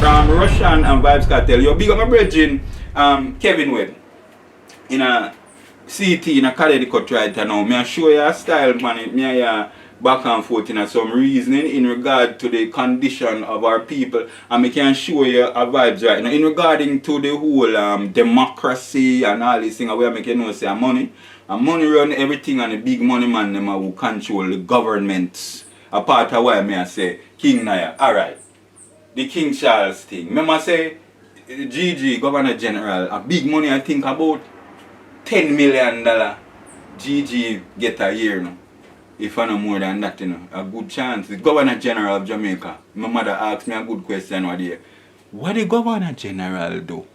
from Rvssian and Vybz Kartel. Yo, big up my brethren, Kevin Webb. In a CT in a Connecticut right now. Me show you a style, man. Me back and forth in some reasoning in regard to the condition of our people, and I can show you a vibes right now in regarding to the whole democracy and all these things where I make you know say money run everything, and the big money man them who control the governments. A part of why me I say King Nyah. Alright. The King Charles thing. Remember say GG Governor General a big money, I think about $10 million GG get a year now. If I know more than that, you know, a good chance. The Governor General of Jamaica. My mother asked me a good question one day. What the Governor General do?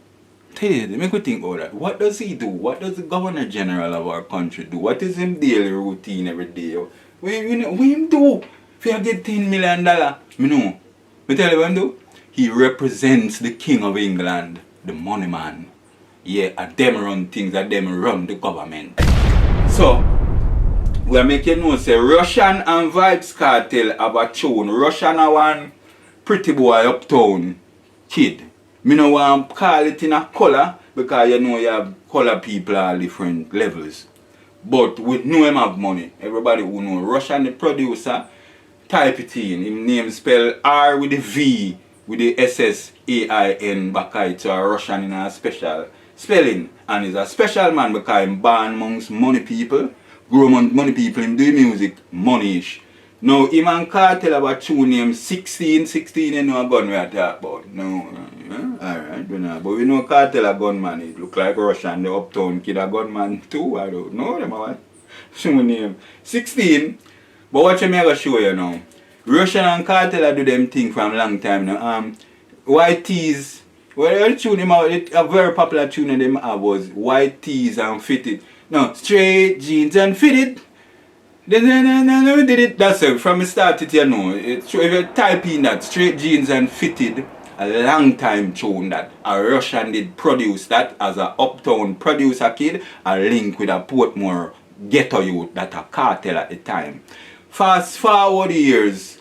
Tell you, make me think about that. What does he do? What does the Governor General of our country do? What is his daily routine every day? What him do? If you get $10 million, me know. Me tell you what him do? He represents the King of England, the money man. Yeah, and them run things, and them run the government. So, we are making know say Rvssian and Vybz Kartel have a tune. Rvssian are one pretty boy uptown kid. Me no want to call it in a colour because you know you have colour people at different levels. But we know him have money. Everybody who know Rvssian the producer, type it in. His name spell R with the V with the SSAIN back it, so Rvssian in a special spelling. And he's a special man because he's born amongst money people. Grow money people, him do music, money-ish. Now, him and Kartel have a tune named 16, you know a gun we are talking about. No, alright, we know. But we know Kartel a gunman, it look like Rvssian, the uptown kid a gunman too, I don't know them what. Show me name. 16, but watch me I go show you now. Rvssian and Kartel do them thing from long time now. White tees, well the tune him out, a very popular tune them have was white tees and fitted. No, straight jeans and fitted. Then we did it. That's it. From the start, you know. If you type in that, straight jeans and fitted, a long time tune that. A Rvssian did produce that as a uptown producer kid, a link with a Portmore ghetto youth that a Kartel at the time. Fast forward years,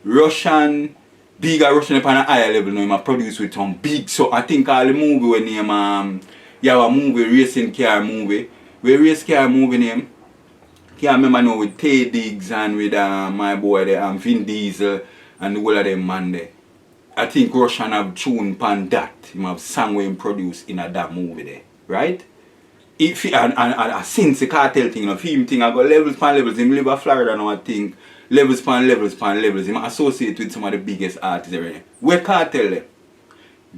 Rvssian, bigger Rvssian upon a higher level now, he produced with some big, so I think all the movie when name, you have a movie, racing car movie. We race car movie name. Can't remember now with Tay Diggs and with my boy there, Vin Diesel and the whole of them man there. I think Rvssian have tune pan that. He have song where he produced in that movie there. Right? If he, and since the Kartel thing, you know, film thing, I got levels pan levels. Him live in Florida now, I think. Levels pan levels pan levels. Him associate with some of the biggest artists there. Where Kartel there?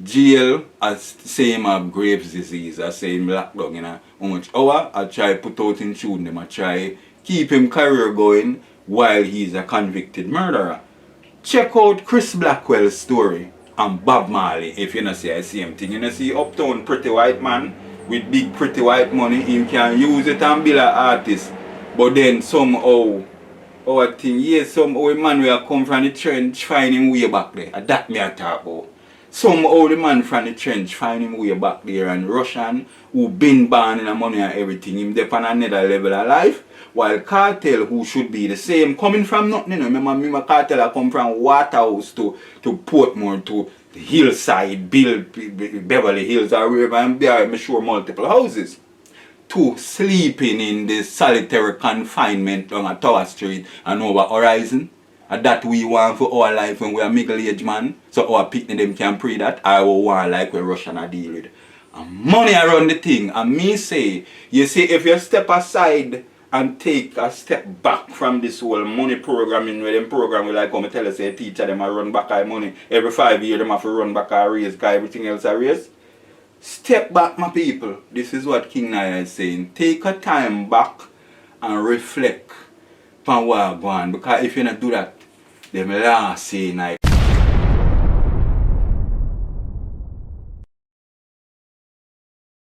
Jail, as same have Graves disease, as same lockdown, you know. How much hour I try put out in tune them, I try keep him career going while he's a convicted murderer. Check out Chris Blackwell's story and Bob Marley if you not see the same thing. You know see uptown pretty white man with big pretty white money, he can use it and build an artist. But then somehow our thing, yes, somehow a man will come from the trench find him way back there. And that me I talk about. Somehow the man from the trench find him way back there, and Rvssian, who been born in the money and everything, him there on another level of life, while Kartel, who should be the same, coming from nothing, you know. Remember Kartel I come from Waterhouse to Portmore to the hillside, Beverly Hills or wherever, and there I'm sure multiple houses, to sleeping in the solitary confinement on a Tower Street and over Horizon. And that we want for our life when we are middle-aged man. So our picnic them can pray that. I will want like where Rvssian are deal with. And money around the thing. And me say, you see if you step aside and take a step back from this whole money programming where them program will like come and tell us a teacher them a run back our money. Every 5 years them have to run back our raise because everything else are raise. Step back my people. This is what King Nyah is saying. Take a time back and reflect on what going on. Because if you not do that, them last say in